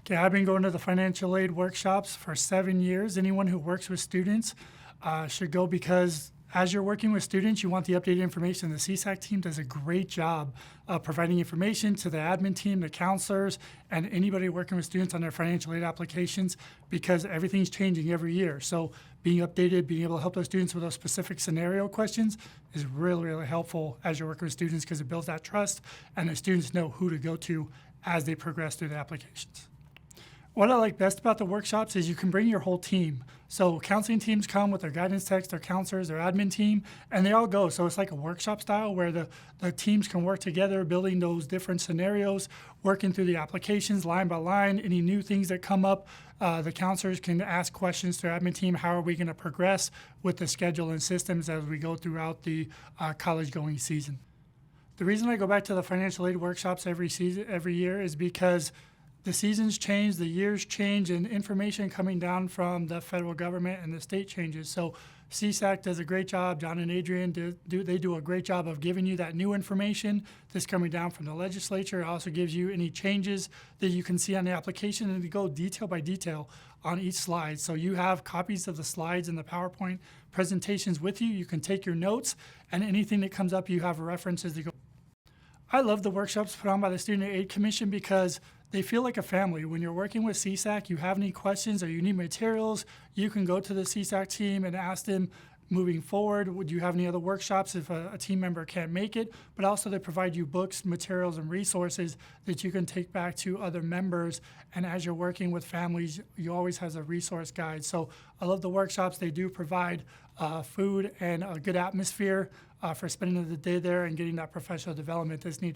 Okay, I've been going to the financial aid workshops for 7 years. Anyone who works with students should go because as you're working with students, you want the updated information. The CSAC team does a great job of providing information to the admin team, the counselors, and anybody working with students on their financial aid applications because everything's changing every year. So being updated, being able to help those students with those specific scenario questions is really, really helpful as you're working with students because it builds that trust and the students know who to go to as they progress through the applications. What I like best about the workshops is you can bring your whole team. So counseling teams come with their guidance techs, their counselors, their admin team, and they all go. So it's like a workshop style where the teams can work together, building those different scenarios, working through the applications line by line, any new things that come up. The counselors can ask questions to their admin team, how are we going to progress with the schedule and systems as we go throughout the college-going season. The reason I go back to the financial aid workshops every year is because the seasons change, the years change, and information coming down from the federal government and the state changes. So CSAC does a great job. John and Adrian do a great job of giving you that new information that's coming down from the legislature. It also gives you any changes that you can see on the application, and they go detail by detail on each slide. So you have copies of the slides and the PowerPoint presentations with you. You can take your notes, and anything that comes up, you have references to go. I love the workshops put on by the Student Aid Commission because they feel like a family. When you're working with CSAC, you have any questions or you need materials, you can go to the CSAC team and ask them moving forward, would you have any other workshops if a team member can't make it? But also they provide you books, materials, and resources that you can take back to other members. And as you're working with families, you always have a resource guide. So I love the workshops. They do provide food and a good atmosphere for spending the day there and getting that professional development that's needed.